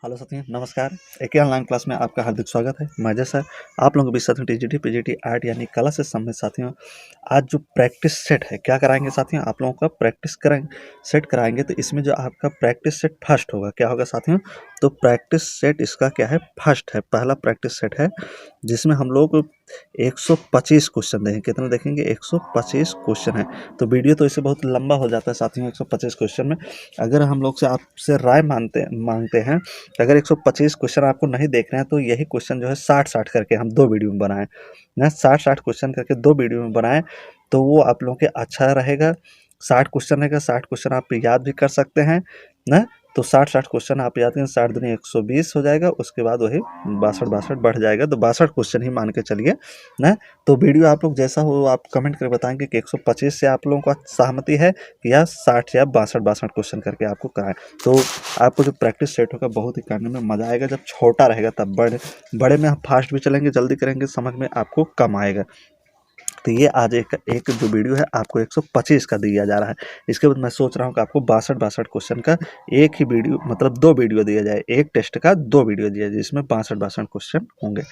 Hello साथियों, नमस्कार। एक ऑनलाइन क्लास में आपका हार्दिक स्वागत है। मैं जैसा आप लोगों के बीच साथियों टीजीटी पीजीटी आर्ट यानी कला से संबंधित साथियों आज जो प्रैक्टिस सेट है क्या कराएंगे साथियों, आप लोगों का प्रैक्टिस कराएंगे सेट कराएंगे। तो इसमें जो आपका प्रैक्टिस सेट फर्स्ट होगा क्या होगा साथियों, तो प्रैक्टिस सेट इसका क्या है, फर्स्ट है, पहला प्रैक्टिस सेट है जिसमें हम लोग 125 क्वेश्चन देखेंगे। कितने देखेंगे? 125 क्वेश्चन है। तो वीडियो तो इससे बहुत लंबा हो जाता है साथियों 125 क्वेश्चन में। अगर हम लोग से आपसे राय मांगते हैं, अगर 125 क्वेश्चन आपको नहीं देखना है तो यही क्वेश्चन जो है 60-60 करके हम 2 वीडियो में बनाएं ना, 60-60 क्वेश्चन करके 2 वीडियो में बनाएं तो वो आप लोगों के अच्छा रहेगा। 60 क्वेश्चन रहेगा, 60 क्वेश्चन आप याद भी कर सकते हैं ना। तो 60-60 क्वेश्चन आप याद करें, 60 दूनी 120 हो जाएगा, उसके बाद वही 62-62 बढ़ जाएगा, तो 62 क्वेश्चन ही मान के चलिए ना। तो वीडियो आप लोग जैसा हो आप कमेंट करके बताएंगे कि 125 से आप लोगों को सहमति है या 60 या 62-62 क्वेश्चन करके आपको कराएं। तो आपको जो प्रैक्टिस सेट होगा बहुत ही करने में मज़ा आएगा। जब छोटा रहेगा तब बड़े में हम फास्ट भी चलेंगे, जल्दी करेंगे, समझ में आपको कम आएगा। तो ये आज एक जो वीडियो है आपको 125 का दिया जा रहा है। इसके बाद मैं सोच रहा हूँ कि आपको 62-62 क्वेश्चन का एक ही वीडियो मतलब 2 वीडियो दिया जाए, एक टेस्ट का 2 वीडियो दिया जाए जिसमें 62-62 क्वेश्चन होंगे।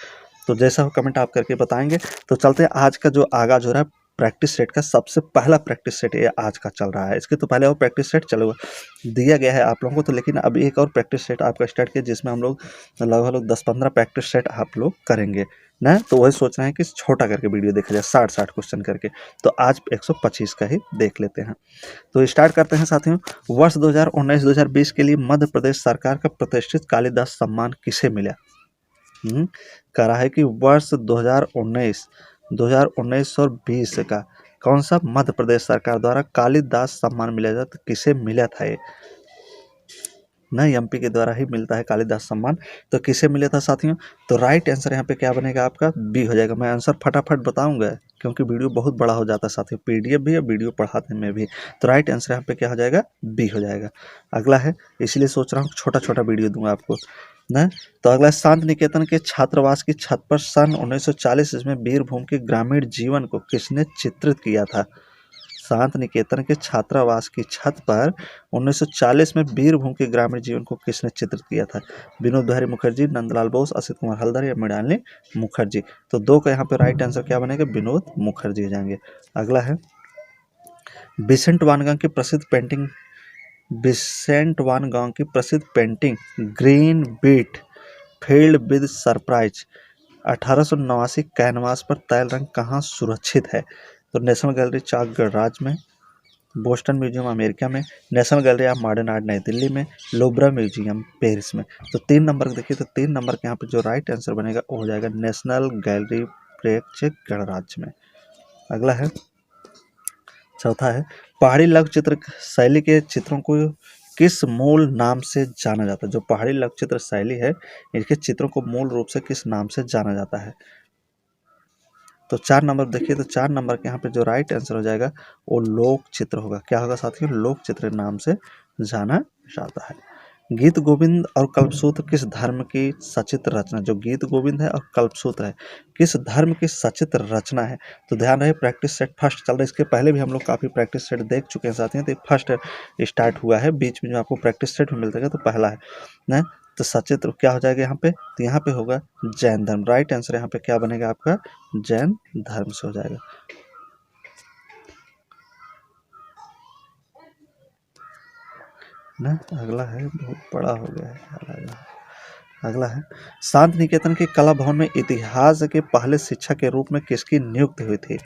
तो जैसा हो कमेंट आप करके बताएंगे। तो चलते हैं आज का जो आगाज हो रहा है प्रैक्टिस सेट का। सबसे पहला प्रैक्टिस सेट ये आज का चल रहा है। इसके तो पहले और प्रैक्टिस सेट चलो दिया गया है आप लोगों को, तो लेकिन अभी एक और प्रैक्टिस सेट आपका स्टार्ट किया जिसमें हम लोग लगभग 10-15 प्रैक्टिस सेट आप लोग करेंगे ना। तो वही सोच रहे हैं कि छोटा करके वीडियो देखा जाए 60-60 क्वेश्चन करके। तो आज 125 का ही देख लेते हैं। तो स्टार्ट करते हैं साथियों। वर्ष 2019-2020 के लिए मध्य प्रदेश सरकार का प्रतिष्ठित कालिदास सम्मान किसे मिला? कह रहा है कि वर्ष 2019 और 20 का कौन सा मध्य प्रदेश सरकार द्वारा कालिदास सम्मान मिला था, तो किसे मिला था ये ना? एमपी के द्वारा ही मिलता है कालिदास सम्मान। तो किसे मिला था साथियों? तो राइट आंसर यहाँ पे क्या बनेगा आपका? बी हो जाएगा। मैं आंसर फटाफट बताऊंगा क्योंकि वीडियो बहुत बड़ा हो जाता है साथियों, पीडीएफ भी और वीडियो पढ़ाने में भी। तो राइट आंसर यहाँ पे क्या हो जाएगा? बी हो जाएगा। अगला है, इसलिए सोच रहा हूँ छोटा छोटा वीडियो दूंगा आपको ना। तो अगला, शांति निकेतन के छात्रावास की छत पर सन 1940 इसमें वीरभूम के ग्रामीण जीवन को किसने चित्रित किया था? शांति निकेतन के छात्रावास की छत पर 1940 में वीरभूम के ग्रामीण जीवन को किसने चित्रित किया था? विनोद बिहारी मुखर्जी, नंदलाल बोस, असित कुमार हल्दर या मृणालिनी मुखर्जी। तो 2 का यहाँ पे राइट आंसर क्या बनेगा? विनोद मुखर्जी हो जाएंगे। अगला है, विसेंट वान गॉग की प्रसिद्ध painting green beat field with surprise 1889 canvas पर तैल रंग कहाँ सुरक्षित है? तो नेशनल गैलरी चाक गणराज्य में, बोस्टन म्यूजियम अमेरिका में, national gallery of modern art नई दिल्ली में, लोब्रा म्यूजियम पेरिस में। तो 3 नंबर देखिए, तो 3 नंबर के यहाँ पे जो राइट आंसर बनेगा वो हो जाएगा नेशनल गैलरी प्रेक्षक गणराज्य में। अगला है, चौथा है, पहाड़ी लघु चित्र शैली के चित्रों को किस मूल नाम से जाना जाता है? जो पहाड़ी लघु चित्र शैली है इनके चित्रों को मूल रूप से किस नाम से जाना जाता है? तो 4 नंबर देखिए, तो 4 नंबर के यहाँ पे जो राइट आंसर हो जाएगा वो लोक चित्र होगा। क्या होगा साथियों? लोक चित्र नाम से जाना जाता है। गीत गोविंद और कल्पसूत्र किस धर्म की सचित्र रचना? जो गीत गोविंद है और कल्पसूत्र है किस धर्म की सचित्र रचना है? तो ध्यान रहे प्रैक्टिस सेट फर्स्ट चल रहा है। इसके पहले भी हम लोग काफ़ी प्रैक्टिस सेट देख चुके हैं साथियों, तो फर्स्ट स्टार्ट हुआ है। बीच में जो आपको प्रैक्टिस सेट में मिलता है तो पहला है ना। तो सचित्र क्या हो जाएगा यहाँ पे? तो यहाँ पे होगा जैन धर्म। राइट आंसर यहाँ पे क्या बनेगा आपका? जैन धर्म से हो जाएगा ना। अगला है, बहुत बड़ा हो गया है। अगला है, शांति निकेतन के कला भवन में इतिहास के पहले शिक्षक के रूप में किसकी नियुक्ति हुई थी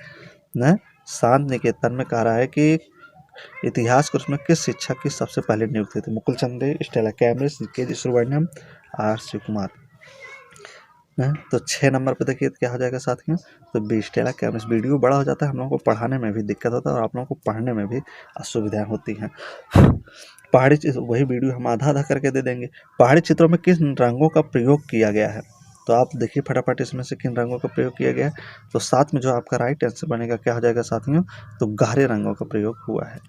ना? शांति निकेतन में कह रहा है कि इतिहास के उसमें किस शिक्षक की सबसे पहले नियुक्ति थी? मुकुल चंद्र, स्टेला कैम्ब्रिज, के जी सुब्रमण्यम, आर शिव कुमार ना। तो 6 नंबर पे देखिए क्या हो जाएगा साथियों? तो बी स्टेला कैम्ब्रिज। वीडियो बड़ा हो जाता है, हम लोगों को पढ़ाने में भी दिक्कत होता है और आप लोगों को पढ़ने में भी असुविधाएं होती हैं। पहाड़ी वही वीडियो हम आधा आधा करके दे देंगे। पहाड़ी चित्रों में किस रंगों का प्रयोग किया गया है? तो आप देखिए फटाफट इसमें से किन रंगों का प्रयोग किया गया है। तो साथ में जो आपका राइट आंसर बनेगा क्या हो जाएगा साथियों? तो गहरे रंगों का प्रयोग हुआ है।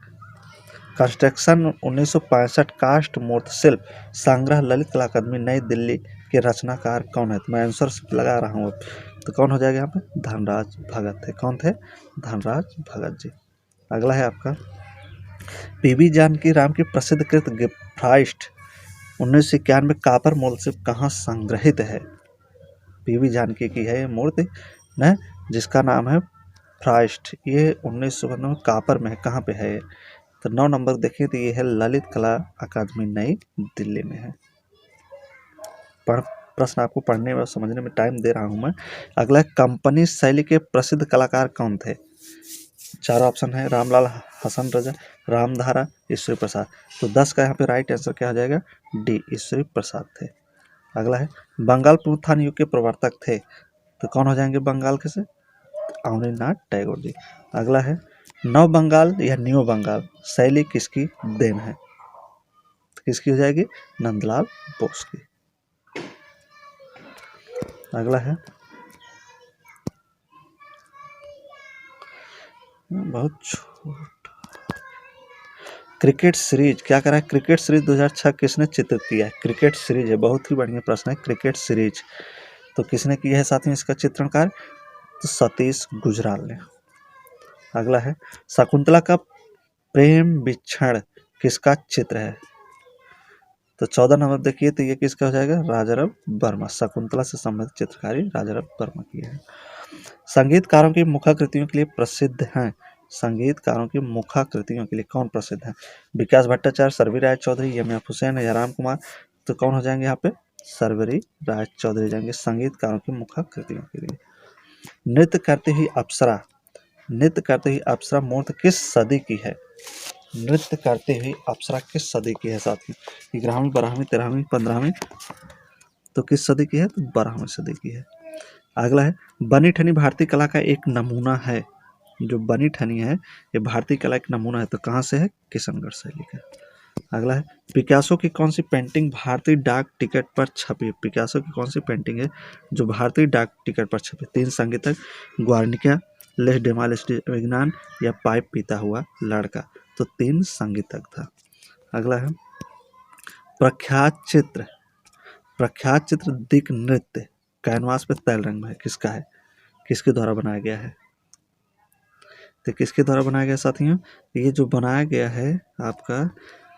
कंस्ट्रक्शन 1965 कास्ट मूर्ति शिल्प संग्रह ललित कला अकादमी नई दिल्ली के रचनाकार कौन है? तो मैं आंसर लगा रहा हूँ, तो कौन हो जाएगा यहाँ पे? धनराज भगत थे। कौन थे? धनराज भगत जी। अगला है आपका, पीवी जानकी राम की प्रसिद्ध कृत गिफ्ट 1991 कॉपर मोल्ड कहाँ संग्रहित है? पीवी जानकी की है ये मूर्ति न, जिसका नाम है फ्राइस्ट। ये 1992 में कॉपर में है, कहाँ पे है ये? तो 9 नंबर देखिए, तो ये है ललित कला अकादमी नई दिल्ली में है। प्रश्न आपको पढ़ने और समझने में टाइम दे रहा हूँ मैं। अगला, कंपनी शैली के प्रसिद्ध कलाकार कौन थे? 4 ऑप्शन है, रामलाल हसन रजा, रामधारा, ईश्वरी प्रसाद। तो 10 का यहाँ पे राइट आंसर क्या हो जाएगा? डी, ईश्वरी प्रसाद थे। अगला है, बंगाल पुनरुत्थान युग के प्रवर्तक थे, तो कौन हो जाएंगे बंगाल के से? अवनीनाथ टैगोर जी। अगला है, नव बंगाल या न्यू बंगाल शैली किसकी देन है? किसकी हो जाएगी? नंदलाल बोस की। अगला है, बहुत छोटा, क्रिकेट सीरीज क्या करा है? क्रिकेट सीरीज 2006 किसने चित्रित किया है? क्रिकेट सीरीज है, बहुत ही बढ़िया प्रश्न है। क्रिकेट सीरीज तो किसने किया है साथियों इसका चित्रणकार? तो सतीश गुजराल ने। अगला है, शकुंतला का प्रेम विक्षण किसका चित्र है? तो 14 नंबर देखिए, तो ये किसका हो जाएगा? राजाराम वर्मा। शकुंतला से संबंधित चित्रकारी राजाराम वर्मा की है। संगीतकारों की मुखाकृतियों के लिए प्रसिद्ध हैं। संगीतकारों की मुखाकृतियों के लिए कौन प्रसिद्ध है? विकास भट्टाचार्य, सर्वरी राय चौधरी, एम एफ हुसैन या राम कुमार। तो कौन हो जाएंगे यहाँ पे? सर्वरी राय चौधरी जाएंगे संगीतकारों की मुखाकृतियों के लिए। नृत्य करती हुई अप्सरा, नृत्य करती हुई अप्सरा मूर्त किस सदी की है? नृत्य करती हुई अप्सरा किस सदी की है साथियों? 11वीं, 12वीं, 13वीं, 15वीं। तो किस सदी की है? तो 12वीं सदी की है। अगला है, बनी ठनी भारतीय कला का एक नमूना है। जो बनी ठनी है ये भारतीय कला एक नमूना है, तो कहाँ से है? किशनगढ़ शैली का। अगला है, पिकासो की कौन सी पेंटिंग भारतीय डाक टिकट पर छपी? पिकासो की कौन सी पेंटिंग है जो भारतीय डाक टिकट पर छपी? 3 संगीतक, ग्वार्निका, लेस डेमाल विज्ञान या पाइप पीता हुआ लड़का। तो 3 संगीतक था। अगला है, प्रख्यात चित्र, प्रख्यात चित्र दिक नृत्य कैनवास पे तैल रंग में है, किसका है? किसके द्वारा बनाया गया है? तो किसके द्वारा बनाया गया साथियों? ये जो बनाया गया है आपका,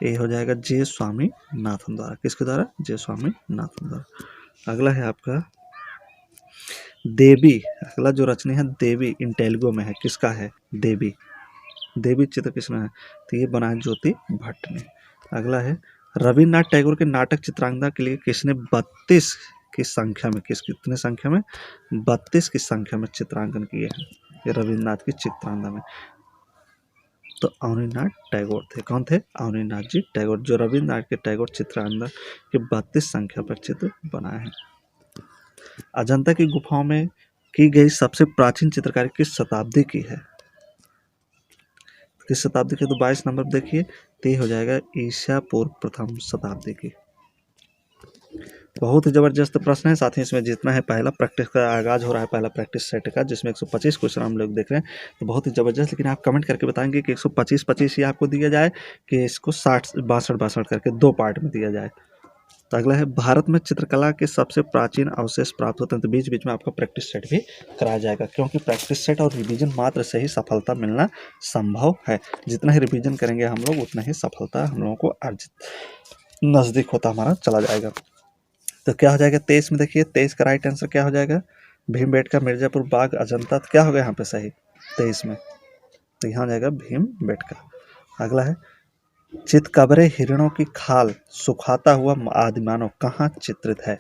ये हो जाएगा जे स्वामी नाथन द्वारा। किसके द्वारा? जे स्वामी नाथन द्वारा। अगला है आपका देवी। अगला जो रचना है देवी इन तेलुगु में है, किसका है? देवी। देवी चित्र किसमें है? तो ये बनाया ज्योति भट्ट ने। अगला है, रविन्द्रनाथ टैगोर के नाटक चित्रांगदा के लिए किसने 32 की संख्या में, कितने संख्या में? 32 की संख्या में चित्रांकन किए हैं ये रविन्द्रनाथ की चित्रांगदा में। तो अवनीनाथ टैगोर थे। कौन थे? अवनीनाथ जी टैगोर, जो रविन्द्रनाथ के टैगोर चित्रांगदा के 32 संख्या पर चित्र बनाए हैं। अजंता की गुफाओं में की गई सबसे प्राचीन चित्रकारी किस शताब्दी की है? किस शताब्दी की? तो 22 नंबर देखिए, तो हो जाएगा ईसा पूर्व प्रथम शताब्दी की। बहुत ही जबरदस्त प्रश्न है साथ ही इसमें जितना है पहला प्रैक्टिस का आगाज हो रहा है, पहला प्रैक्टिस सेट का, जिसमें 125 क्वेश्चन हम लोग देख रहे हैं, तो बहुत ही जबरदस्त। लेकिन आप कमेंट करके बताएंगे कि 125 ही आपको दिया जाए कि इसको 60 62 करके 2 पार्ट में दिया जाए। तो अगला है, भारत में चित्रकला के सबसे प्राचीन अवशेष प्राप्त होते हैं। तो बीच बीच में आपका प्रैक्टिस सेट भी कराया जाएगा, क्योंकि प्रैक्टिस सेट और रिवीजन मात्र से ही सफलता मिलना संभव है। जितना ही रिवीजन करेंगे हम लोग उतना ही सफलता हम लोगों को अर्जित नज़दीक होता हमारा चला जाएगा। तो क्या हो जाएगा 23 में? देखिए 23 का राइट आंसर क्या हो जाएगा? भीमबेटका, मिर्जापुर, बाग, अजंता। तो क्या हो गया यहाँ पे सही 23 में? तो यहाँ हो जाएगा भीमबेटका। अगला है, चितकबरे हिरणों की खाल सुखाता हुआ आदिमानव कहाँ चित्रित है?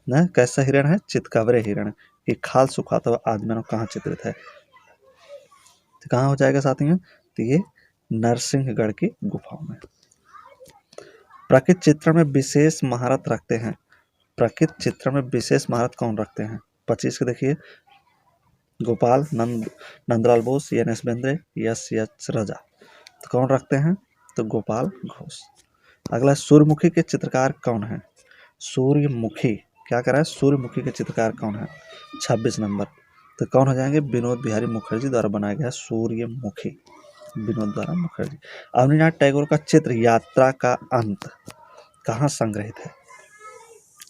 ना कैसा हिरण है? चितकबरे हिरण की खाल सुखाता हुआ आदिमानव कहाँ चित्रित है? तो कहाँ हो जाएगा साथियों? तो ये नरसिंहगढ़ की गुफाओं में। प्रकृति चित्र में विशेष महारत रखते हैं। प्रकृति चित्र में विशेष महारत कौन रखते हैं? 25 के देखिए, Gopal, Nandlal Bose, N S Bendre, S Raja. तो कौन रखते हैं? तो गोपाल घोष। अगला, सूर्यमुखी के चित्रकार कौन है? सूर्यमुखी क्या करा है? सूर्यमुखी के चित्रकार कौन है? 26 नंबर। तो कौन हो जाएंगे? विनोद बिहारी मुखर्जी द्वारा बनाया गया सूर्यमुखी, विनोद द्वारा मुखर्जी। अवनीनाथ टैगोर का चित्र यात्रा का अंत कहाँ संग्रहित है?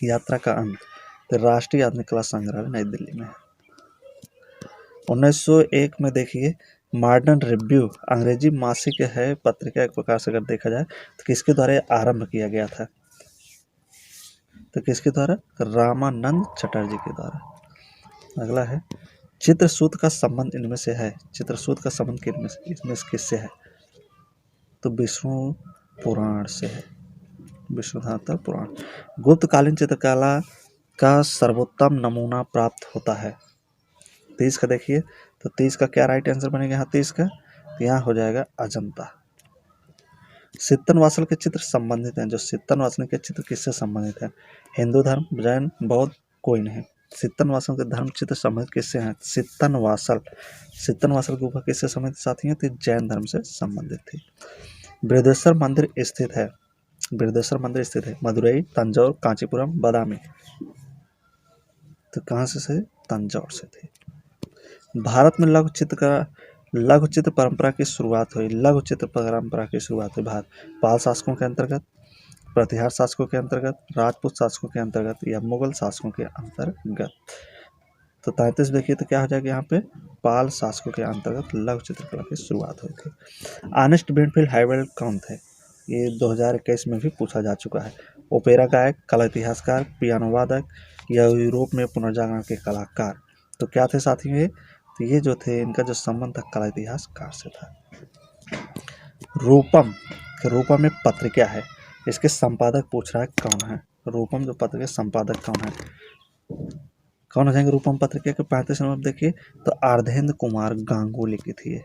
यात्रा का अंत तो राष्ट्रीय आधुनिक कला संग्रहालय नई दिल्ली में है। 1901 में देखिए, मॉडर्न रिव्यू अंग्रेजी मासिक है, पत्रिका एक प्रकार से अगर देखा जाए, तो किसके द्वारा आरंभ किया गया था? तो किसके द्वारा? रामानंद चटर्जी के द्वारा। अगला है चित्रसूत का संबंध इनमें से है, चित्रसूत का संबंध इसमें से किससे है? तो विष्णु पुराण से है, विष्णुधाता पुराण। गुप्तकालीन चित्रकला का सर्वोत्तम नमूना प्राप्त होता है। 30 का देखिए, तो 30 का क्या राइट आंसर बनेगा यहाँ 30 का? तो यहाँ हो जाएगा अजंता। सित्तनवासल के चित्र संबंधित हैं, जो सित्तनवासल के चित्र किससे संबंधित है? हिंदू धर्म, जैन, बौद्ध, कोई नहीं। सित्तनवासल के धर्म चित्र संबंधित किससे हैं? सित्तनवासल गुफा किससे संबंधित साथी हैं? तो जैन धर्म से संबंधित थी। बृहदेश्वर मंदिर स्थित है, बृहदेश्वर मंदिर स्थित है मदुरई, तंजौर, कांचीपुरम, बादामी। तो कहाँ से? तंजौर से थे। भारत में लघु चित्र परंपरा की शुरुआत हुई, लघु चित्र परंपरा की शुरुआत हुई भारत पाल शासकों के अंतर्गत, प्रतिहार शासकों के अंतर्गत, राजपूत शासकों के अंतर्गत या मुगल शासकों के अंतर्गत। तो 33 देखिए, तो क्या हो जाएगा यहाँ पे? पाल शासकों के अंतर्गत लघु चित्रकला की शुरुआत हुई थी। आर्नेस्ट बेनफील्ड हाइवेल कौन थे? ये 2021 में भी पूछा जा चुका है। ओपेरा गायक, कला इतिहासकार, पियानो वादक या यूरोप में पुनर्जागरण के कलाकार। तो क्या थे साथियों ये? तो ये जो थे, इनका जो संबंध था कला इतिहासकार से था। रूपम एक पत्रिका है, इसके संपादक पूछ रहा है कौन है? रूपम जो पत्रिका संपादक कौन है? कौन हो जाएंगे रूपम पत्रिका के? 35 नंबर देखिए, तो अर्धेंद्र कुमार गांगुली की थी।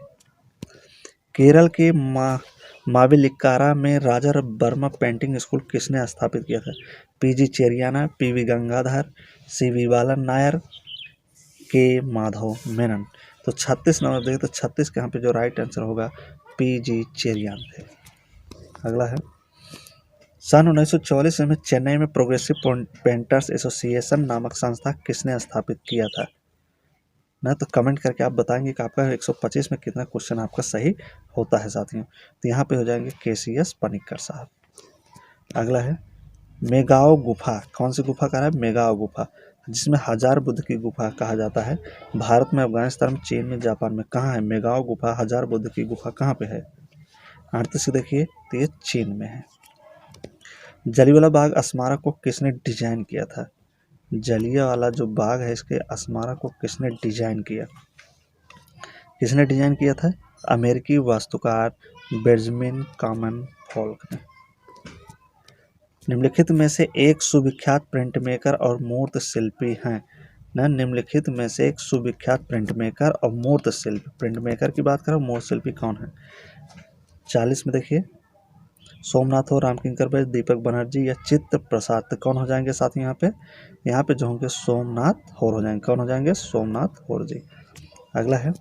केरल के मावेलिक्कारा में राजा वर्मा पेंटिंग स्कूल किसने स्थापित किया था? पीजी चेरियाना, पीवी गंगाधर, सीवी बालन नायर, के माधव मेनन। तो 36 नंबर देखिए, तो 36 के यहाँ पे जो राइट आंसर होगा पीजी चेरियान थे। अगला है सन 1944 में चेन्नई में प्रोग्रेसिव पेंटर्स एसोसिएशन नामक संस्था किसने स्थापित किया था? ना तो कमेंट करके आप बताएंगे कि आपका 125 में कितना क्वेश्चन आपका सही होता है साथियों। तो यहाँ पे हो जाएंगे केसीएस पनिक्कर साहब। अगला है मेगाओ गुफा, कौन सी गुफा कह रहा है? मेगाओ गुफा, जिसमें हजार बुद्ध की गुफा कहा जाता है। भारत में, अफगानिस्तान में, चीन में, जापान में कहाँ है मेगाओ गुफा? हजार बुद्ध की गुफा कहाँ पे है? 38 देखिए, तो ये चीन में है। जलियांवाला बाग स्मारक को किसने डिजाइन किया था? जलियांवाला जो बाग है, इसके स्मारक को किसने डिजाइन किया? किसने डिजाइन किया था? अमेरिकी वास्तुकार बेंजामिन कॉमन फॉल्क ने। निम्नलिखित में से एक सुविख्यात प्रिंट मेकर और मूर्त शिल्पी हैं। निम्नलिखित में से एक सुविख्यात प्रिंट मेकर और मूर्त शिल्पी, प्रिंट मेकर की बात करें, मूर्त शिल्पी कौन है? 40 में देखिए, सोमनाथ हो, रामकिंकर बैस, दीपक बनर्जी या चित्र प्रसाद। तो कौन हो जाएंगे साथ यहाँ पे? यहाँ पे जो होंगे सोमनाथ होर हो जाएंगे। कौन हो जाएंगे? सोमनाथ होर जी। अगला है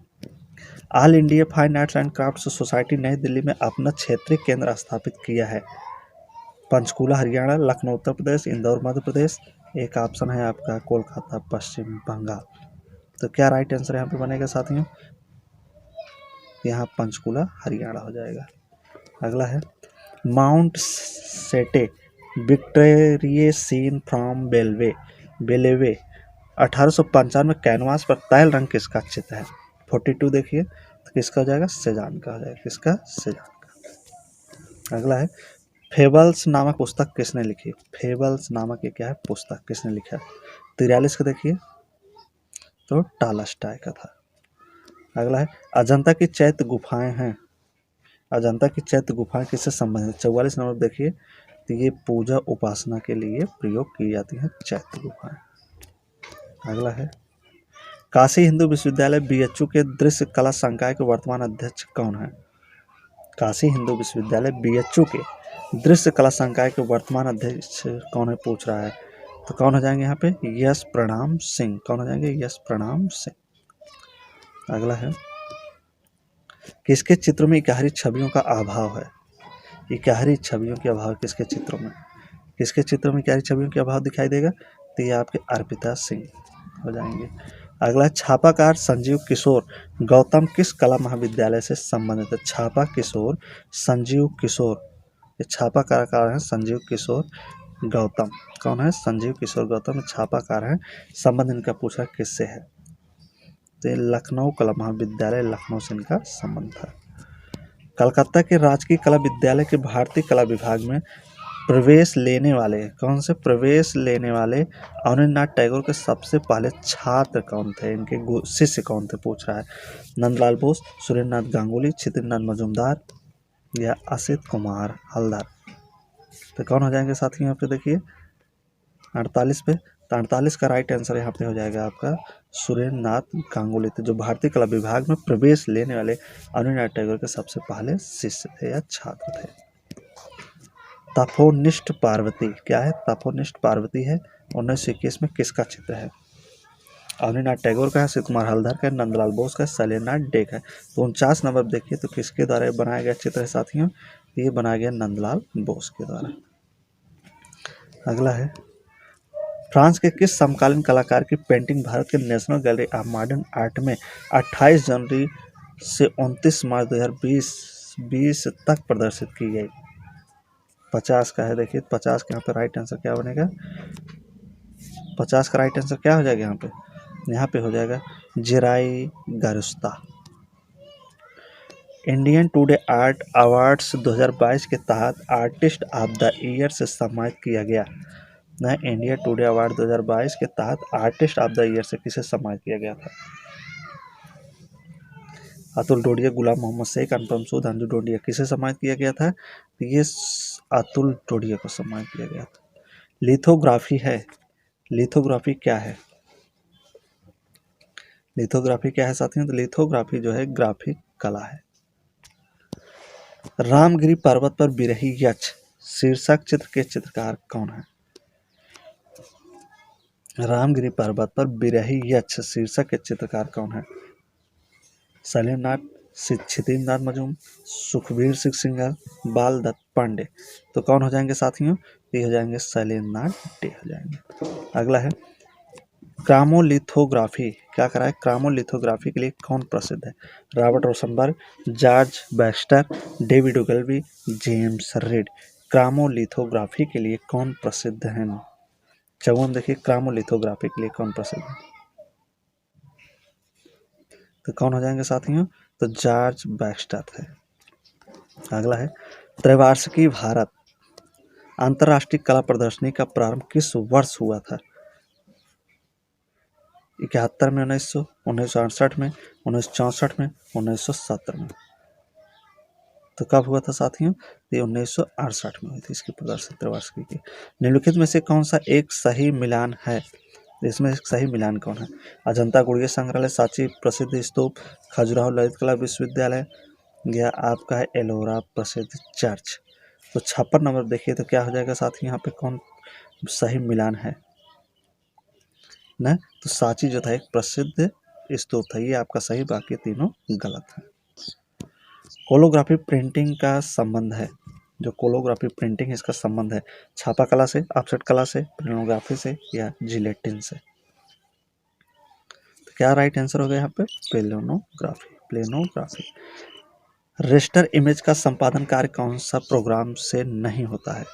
all India fine arts and crafts society नई दिल्ली में अपना क्षेत्रीय केंद्र स्थापित किया है। पंचकुला हरियाणा, लखनऊ उत्तर प्रदेश, इंदौर मध्य प्रदेश, एक ऑप्शन है आपका कोलकाता पश्चिम बंगाल। तो क्या राइट आंसर यहाँ पे बनेगा साथियों? यहाँ पंचकुला हरियाणा हो जाएगा। अगला है Mount Sainte Victoria seen from Bellevue 1895 में कैनवास पर तैल रंग किसका चित्र है? 42 देखिए, तो किसका हो जाएगा? सेजान का हो जाएगा। किसका? सेजान का। अगला है फेबल्स नामक पुस्तक किसने लिखी? फेबल्स नामक ये क्या है? पुस्तक किसने लिखा? 43 का देखिए, तो टॉलस्टॉय का था। अगला है अजंता की चैत्य गुफाएं हैं, अजंता की चैत्य गुफाएं किससे संबंधित? 44 नंबर देखिए, तो ये पूजा उपासना के लिए प्रयोग की जाती हैं चैत्य गुफाएं। अगला है काशी हिंदू विश्वविद्यालय बीएचयू के दृश्य कला संकाय के वर्तमान अध्यक्ष कौन है? काशी हिंदू विश्वविद्यालय बीएचयू के दृश्य कला संकाय के वर्तमान अध्यक्ष कौन है पूछ रहा है। तो कौन हो जाएंगे यहाँ पे? यश प्रणाम सिंह। कौन हो जाएंगे? यश प्रणाम सिंह। अगला है किसके चित्रों में इकहरी छवियों का अभाव है? इकहरी छवियों के अभाव किसके चित्रों में? किसके चित्रों में इकहरी छवियों के अभाव दिखाई देगा? तो ये आपके अर्पिता सिंह हो जाएंगे। अगला छापाकार संजीव किशोर गौतम किस कला महाविद्यालय से संबंधित है? छापा किशोर संजीव किशोर, ये छापाकार हैं संजीव किशोर गौतम। कौन है? संजीव किशोर गौतम छापाकार हैं। संबंध इनका पूछा किससे है? तो लखनऊ कला महाविद्यालय, लखनऊ से इनका संबंध था। कलकत्ता के राजकीय कला विद्यालय के भारतीय कला विभाग में प्रवेश लेने वाले, कौन से प्रवेश लेने वाले अवनींद्रनाथ टैगोर के सबसे पहले छात्र कौन थे, इनके शिष्य कौन थे पूछ रहा है। नंदलाल बोस, सुरेंद्रनाथ गांगुली, छितेंद्रनाथ मजूमदार या असित कुमार हल्दर। तो कौन हो जाएंगे साथियों यहाँ पे देखिए 48 पे, तो 48 का राइट आंसर यहाँ पे हो जाएगा आपका सुरेंद्रनाथ गांगुली थे, जो भारतीय कला विभाग में प्रवेश लेने वाले अवनींद्रनाथ टैगोर के सबसे पहले शिष्य थे या छात्र थे। तपोनिष्ठ पार्वती क्या है, तपोनिष्ठ पार्वती है 1921 में किसका चित्र है। अवनींद्रनाथ टैगोर का है, असित कुमार हल्दर का, नंदलाल बोस का, शैलेंद्रनाथ डे का है। तो 49 नंबर देखिए तो किसके द्वारा बनाया गया चित्र है साथियों, ये बनाया गया नंदलाल बोस के द्वारा। अगला है फ्रांस के किस समकालीन कलाकार की पेंटिंग भारत के national gallery of modern art में 28 जनवरी से 29 मार्च 2020 तक प्रदर्शित की गई। 50 का है देखिए, 50 का यहाँ पे राइट आंसर क्या बनेगा, 50 का राइट आंसर क्या हो जाएगा यहाँ पे हो जाएगा जेराई गारुस्ता। इंडियन टुडे आर्ट अवार्ड्स 2022 के तहत आर्टिस्ट ऑफ द ईयर से सम्मानित किया गया। न इंडिया टुडे अवार्ड 2022 के तहत आर्टिस्ट ऑफ द ईयर से किसे सम्मानित किया गया था। अतुल डोडिया, गुलाम मोहम्मद शेख, अनुपम सूद, अंजू डोडिया, किसे सम्मानित किया गया था, तो ये अतुल डोडिया को सम्मानित किया गया था। लिथोग्राफी है, लिथोग्राफी क्या है, लिथोग्राफी क्या है साथियों, तो लिथोग्राफी जो है ग्राफिक कला है। रामगिरी पर्वत पर बिरही यक्ष शीर्षक चित्र के चित्रकार कौन है। रामगिरी पर्वत पर बिरही यक्ष शीर्षक के चित्रकार कौन है। शैलेंद्रनाथ, छितेंद्रनाथ मजूम, सुखबीर सिंह सिंघल, बाल दत्त पांडे। तो कौन हो जाएंगे साथियों, ये हो जाएंगे शैलेंद्रनाथ डे हो जाएंगे। अगला है क्रामोलिथोग्राफी क्या करा है, क्रामोलिथोग्राफी के लिए कौन प्रसिद्ध है। Robert Rosenberg, George Baxter, David Ogilvy, James Reid. Chromolithography के लिए कौन प्रसिद्ध है। चौवन देखिए क्रामोलिथोग्राफी के लिए कौन प्रसिद्ध है, तो कौन हो जाएंगे साथियों, तो जॉर्ज बैक्स्टर थे। अगला है त्रैवार्षिकी भारत अंतर्राष्ट्रीय कला प्रदर्शनी का प्रारंभ किस वर्ष हुआ था। 71 में, 1968 में, 1964 में, 1970 में। तो कब हुआ था साथियों, ये 1968 में हुई थी इसकी प्रदर्शनी त्रैवार्षिकी की। निम्नलिखित में से कौन सा एक सही मिलान है, इसमें एक सही मिलान कौन है। अजंता गुड़िया संग्रहालय, सांची प्रसिद्ध स्तूप, खजुराहो ललित कला विश्वविद्यालय या आपका है एलोरा प्रसिद्ध चर्च। तो 56 नंबर देखिए तो क्या हो जाएगा साथियों, यहाँ पे कौन सही मिलान है न, तो सांची जो था एक प्रसिद्ध स्तूप था, ये आपका सही, बाकी तीनों गलत है। कोलोग्राफी प्रिंटिंग का संबंध है, जो कोलोग्राफी प्रिंटिंग है इसका संबंध है छापा कला से, ऑफसेट कला से, प्लेनोग्राफी से या जिलेटिन से। तो क्या राइट आंसर होगा यहाँ पे, प्लेनोग्राफी, प्लेनोग्राफी। रेस्टर इमेज का संपादन कार्य कौन सा प्रोग्राम से नहीं होता है।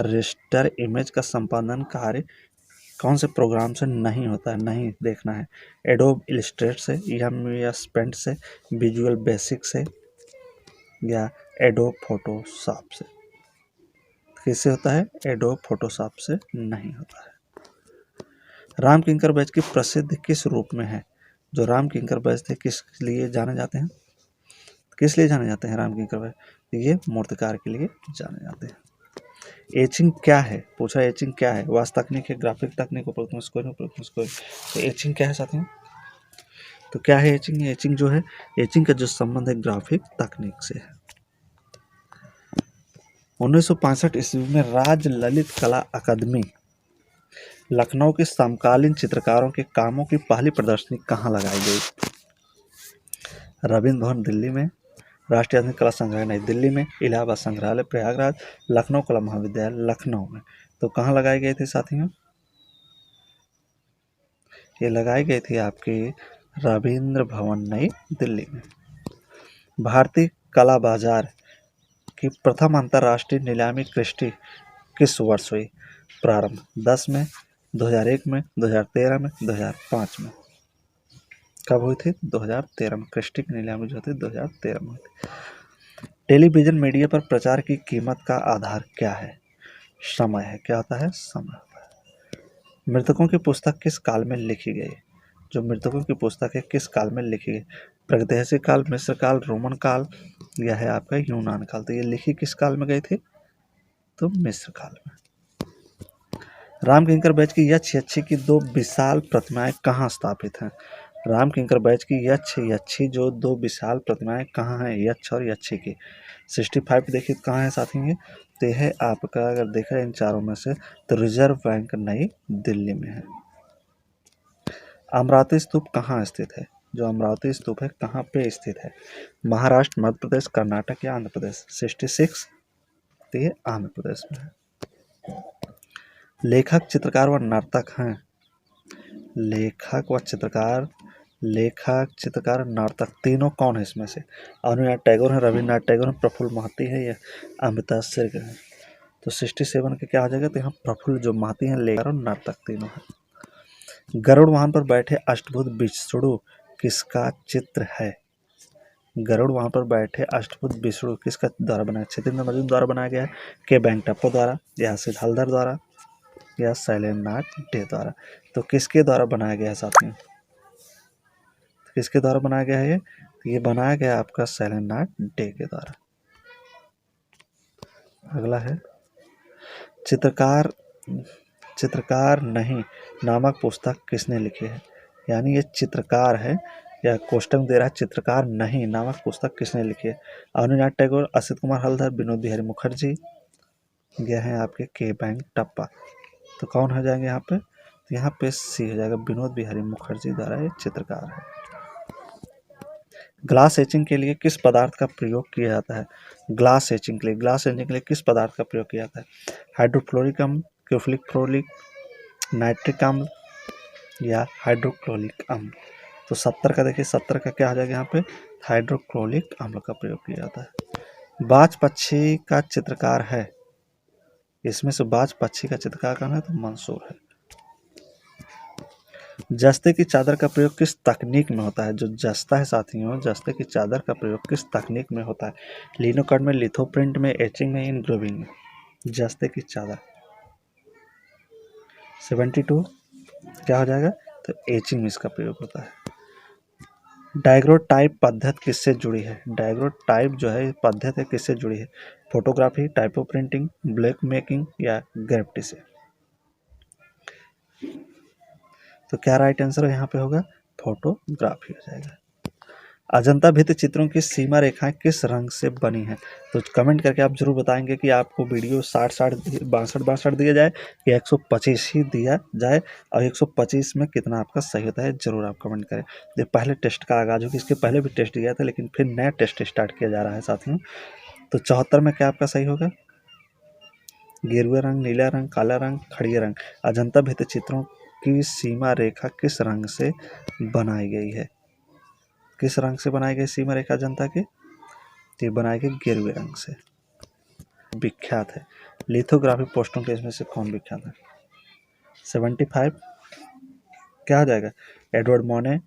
रेस्टर इमेज का संपादन कार्य कौन से प्रोग्राम से नहीं होता है, नहीं देखना है। एडोब इलस्ट्रेट से, एमएस पेंट से, विजुअल बेसिक से या एडोब फोटोशॉप से। किससे होता है, एडोब फोटोशॉप से नहीं होता है। राम किंकर बैच की प्रसिद्ध किस रूप में है, जो राम किंकर बैच थे किस लिए जाने जाते हैं, किस लिए जाने जाते हैं राम किंकर बैच, ये मूर्तिकार के लिए जाने जाते हैं। एचिंग क्या है पूछा, एचिंग क्या है, वास्तु तकनीक है, ग्राफिक तकनीक, उपरोक्त स्कोरिंग, तो एचिंग क्या है साथियों, तो क्या है एचिंग, एचिंग जो है, एचिंग का जो संबंध है ग्राफिक तकनीक से है। 1965 ईस्वी में राज ललित कला अकादमी लखनऊ के समकालीन चित्रकारों के कामों की पहली प्रदर्शनी कहाँ लगाई गई। रविंद्र भवन दिल्ली में, राष्ट्रीय आधुनिक कला संग्रहालय नई दिल्ली में, इलाहाबाद संग्रहालय प्रयागराज, लखनऊ कला महाविद्यालय लखनऊ में। तो कहाँ लगाई गई थी साथियों, ये लगाई गई थी आपके रविंद्र भवन नई दिल्ली में। भारतीय कला बाजार की प्रथम अंतर्राष्ट्रीय नीलामी क्रिस्टी किस वर्ष हुई प्रारंभ, 10 में, 2001 में, 2013 में, 2005 में। कब हुई थी, 2013 में। क्रिस्टी की नीलामी जो थी 2013 में हुई थी। टेलीविजन मीडिया पर प्रचार की कीमत का आधार क्या है, समय है। क्या होता है? समय। मृतकों की पुस्तक किस काल में लिखी गई? जो मृतकों की पुस्तक है किस काल में लिखी गई? प्रागैतिहासिक काल, मिस्र काल, रोमन काल, यह है आपका यूनान काल। तो ये लिखी किस काल में गई थी? तो मिस्र काल में। राम किंकर बैच की यक्ष यक्षी की दो विशाल प्रतिमाएं कहाँ स्थापित हैं? राम किंकर बैच की यक्ष यक्षी जो दो विशाल प्रतिमाएं कहाँ हैं? यक्ष और यक्षी की 65 देखिए कहाँ है साथी ये? तो यह है आपका, अगर देखा है इन चारों में से, तो रिजर्व बैंक नई दिल्ली में है। अमरावती स्तूप कहाँ स्थित है? जो अमरावती स्तूप है कहाँ पे स्थित है? महाराष्ट्र, मध्य प्रदेश, कर्नाटक या आंध्र प्रदेश? 66, तो ये आंध्र प्रदेश में है। लेखक, चित्रकार व नर्तक हैं। लेखक व चित्रकार, लेखक, चित्रकार, नर्तक तीनों कौन है इसमें से? अनुराग टैगोर है, रविन्द्रनाथ टैगोर है, प्रफुल्ल महती है या अमिता सिर्ग है? तो 67 के क्या आ जाएगा? तो यहाँ प्रफुल्ल जो महती हैं, लेखक और नर्तक तीनों है। गरुड़ वाहन पर बैठे अष्टभुज विष्णु किसका चित्र है? गरुड़ वहां पर बैठे अष्टभुज विष्णु किसका द्वारा बनाया? छतेन्द्र मजूम द्वारा बनाया गया है, के वेंकटप्पा द्वारा, या सिद्धालधर द्वारा, या शैलेंद्रनाथ डे द्वारा? तो किसके द्वारा बनाया गया है साथियों? किसके द्वारा बनाया गया है ये? तो ये बनाया गया आपका शैलेंद्रनाथ डे के द्वारा। अगला है चित्रकार, चित्रकार नहीं नामक पुस्तक किसने लिखी है? यानी ये चित्रकार है, या क्वेश्चन दे रहा है चित्रकार नहीं नामक पुस्तक किसने लिखी है? अवनीनाथ टैगोर, असित कुमार हल्दर, विनोद बिहारी मुखर्जी, यह है आपके के वेंकटप्पा। तो कौन हो जाएंगे यहाँ पे? तो यहाँ पे सी हो जाएगा, विनोद बिहारी मुखर्जी द्वारा ये चित्रकार है। ग्लास एचिंग के लिए किस पदार्थ का प्रयोग किया जाता है? ग्लास एचिंग के लिए, ग्लास एचिंग के लिए किस पदार्थ का प्रयोग किया जाता है? हाइड्रोफ्लोरिक अम्ल, क्यूफिलिक फ्लोरिक, नाइट्रिक अम्ल, या हाइड्रोक्लोरिक अम्ल? तो 70 का देखिए, 70 का क्या आ जाएगा यहाँ पे? हाइड्रोक्लोरिक अम्ल का प्रयोग किया जाता है। बाज पक्षी का चित्रकार है, इसमें से बाज पक्षी का चित्रकार कौन है? तो मंसूर है। जस्ते की चादर का प्रयोग किस तकनीक में होता है? जो जस्ता है साथियों, जस्ते की चादर का प्रयोग किस तकनीक में होता है? लिनोकट में, लिथोप्रिंट में, एचिंग में, इनग्रेविंग में? जस्ते की चादर 72 क्या हो जाएगा? तो एचिंग में इसका प्रयोग होता है। डायग्रोटाइप पद्धति किससे जुड़ी है? डायग्रोटाइप जो है पद्धति किससे जुड़ी है? Photography, typo printing, black making, या ग्रेफिटी से? तो क्या राइट आंसर यहाँ पे होगा? फोटोग्राफी हो जाएगा। अजंता भित्ति चित्रों की सीमा रेखाएं किस रंग से बनी हैं? तो कमेंट करके आप जरूर बताएंगे कि आपको वीडियो 60 62 दिया जाए या 125 ही दिया जाए, और 125 में कितना आपका सही होता है जरूर आप कमेंट करें। ये पहले टेस्ट का आगाज होगा, इसके पहले भी टेस्ट दिया था लेकिन फिर नया टेस्ट स्टार्ट किया जा रहा है साथियों। तो 74 में क्या आपका सही होगा? गेरुआ रंग, नीला रंग, काला रंग, खड़िया रंग। अजंता भित्ति चित्रों की सीमा रेखा किस रंग से बनाई गई है? किस रंग से बनाई गई सीमा रेखा जनता की? ये बनाई गई गेरुए रंग से। विख्यात है लिथोग्राफी पोस्टों के इसमें से कौन विख्यात है? 75 क्या हो जाएगा? एडवर्ड मोने,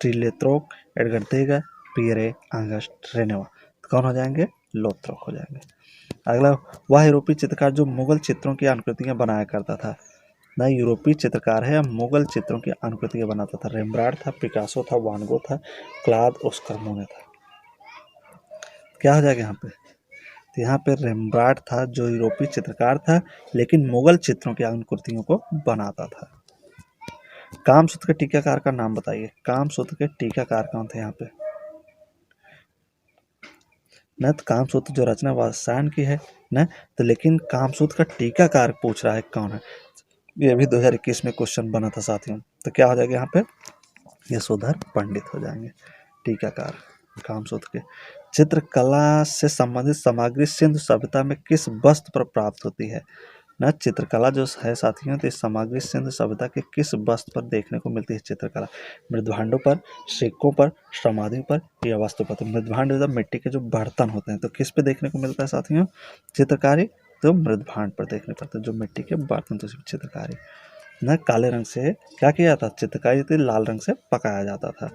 ट्रिलेत्रोक, एडगर देगा, पियरे आंगस्ट रेनेवा। तो कौन हो जाएंगे? लोथ्रोक हो जाएंगे। अगला, वह यूरोपीय चित्रकार जो मुगल चित्रों की आकृतियां बनाया करता था। न यूरोपीय चित्रकार है, मुगल चित्रों की आकृतियां बनाता था। रेम्ब्रांड था, पिकासो था, वान गो था, क्लाद ओस्कर मोने था। क्या हो जाएगा यहाँ पे? तो यहाँ पे रेम्ब्रांड था जो यूरोपीय चित्रकार था लेकिन मुगल चित्रों की आकृतियों को बनाता था। कामसूत्र के टीकाकार का नाम बताइए। कामसूत्र के टीकाकार कौन थे यहाँ पे? न तो कामसूत्र जो रचना वात्स्यायन की है न, तो लेकिन कामसूत्र का टीकाकार पूछ रहा है कौन है। ये भी 2021 में क्वेश्चन बना था साथियों। तो क्या हो जाएगा यहाँ पे? यशोधर पंडित हो जाएंगे टीकाकार कामसूत्र के। चित्रकला से संबंधित सामग्री सिंधु सभ्यता में किस वस्तु पर प्राप्त होती है? न चित्रकला जो है साथियों, तो इस सामग्री सिंधु सभ्यता के किस वस्तु पर देखने को मिलती है चित्रकला? मृदभांडों पर, सिक्कों पर, समाधि पर, या वस्तु पर? तो मृदभांड मिट्टी के जो बर्तन होते हैं, तो किस पे देखने को मिलता है साथियों चित्रकारी? तो मृदभांड पर देखने को मिलता है, जो मिट्टी के बर्तन, तो चित्रकारी। न काले रंग से क्या किया जाता? चित्रकारी थी, लाल रंग से पकाया जाता था।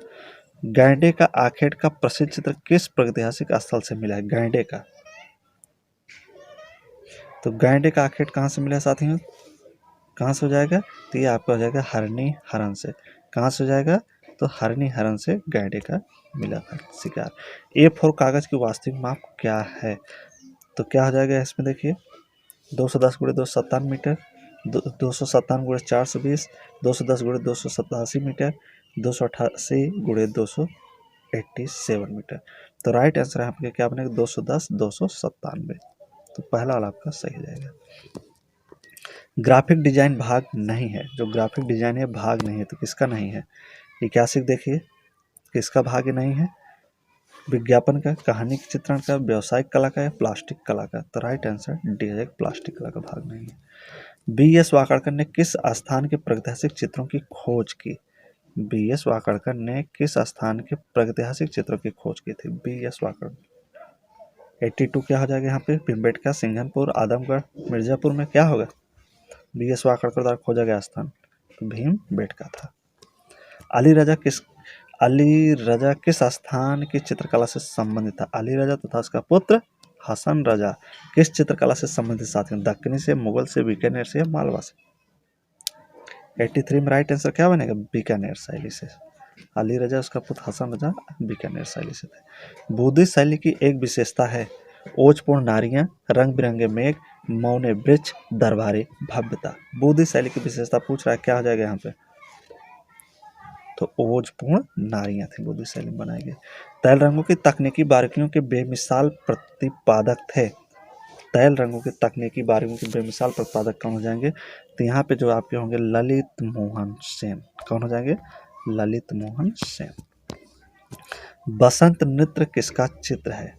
गैंडे का आखेट का प्रसिद्ध चित्र किस प्रागैतिहासिक स्थल से मिला है? गैंडे का तो गैंडे का आखेट कहाँ से मिला साथियों, कहाँ से हो जाएगा, तो ये आपका हो जाएगा हरनी हरण से। कहाँ से हो जाएगा, तो हरनी हरण से गैंडे का मिला था शिकार। A4 कागज की वास्तविक माप क्या है, तो क्या हो जाएगा इसमें देखिए, 210 गुणे 257 मीटर, 257 गुणे 420, 210 गुणे 287 मीटर, 288 गुणे 287 मीटर। तो राइट आंसर यहाँ पे क्या बनेगा, 210 297। तो पहला वाला आपका सही हो जाएगा। ग्राफिक डिजाइन भाग नहीं है, जो ग्राफिक डिजाइन है भाग नहीं है, तो किसका नहीं है, ऐतिहासिक देखिए किसका भाग नहीं है, विज्ञापन का, कहानी के चित्रण का, व्यवसायिक कला का या प्लास्टिक कला का। तो राइट आंसर डी है, प्लास्टिक कला का भाग नहीं है। B.S. वाकड़कर ने किस स्थान के प्रागैतिहासिक चित्रों की खोज की, B.S. वाकड़कर ने किस स्थान के प्रागैतिहासिक चित्रों की खोज की थी, B.S. वाकड़कर। 82 क्या हो जाएगा यहाँ पे, भीमबेटका, सिंघनपुर, आदमगढ़, मिर्जापुर में क्या होगा, B.S. वाकड़कर द्वारा खोजा गया स्थान तो भीमबेटका था। अली रजा किस स्थान की चित्रकला से संबंधित था, अली रजा तथा उसका पुत्र हसन रजा किस चित्रकला से संबंधित साथियों, दक्कनी से, मुगल से, बीकानेर से या मालवा से। 83 में राइट आंसर क्या बनेगा, बीकानेर शैली से। अली रजा उसका पुत्र हसन रजा बीकानेर शैली से थे। बुद्धिस्ट शैली की एक विशेषता है, ओजपूर्ण नारियां, रंग बिरंगे मेघ, मौन वृक्ष, दरबारी भव्यता। बुद्धिस्ट शैली की विशेषता पूछ रहा है, क्या हो जाएगा यहाँ पे, तो ओजपूर्ण नारियां थी बुद्धिस्ट शैली में बनाई गई। तैल रंगों की तकनीकी बारीकियों के बेमिसाल प्रतिपादक थे, तैल रंगों की तकनीकी बारीकियों के बेमिसाल प्रतिपादक कौन हो जाएंगे, तो यहाँ पे जो आपके होंगे ललित मोहन सेन। कौन हो जाएंगे, ललित मोहन सेन। बसंत नृत्य किसका चित्र है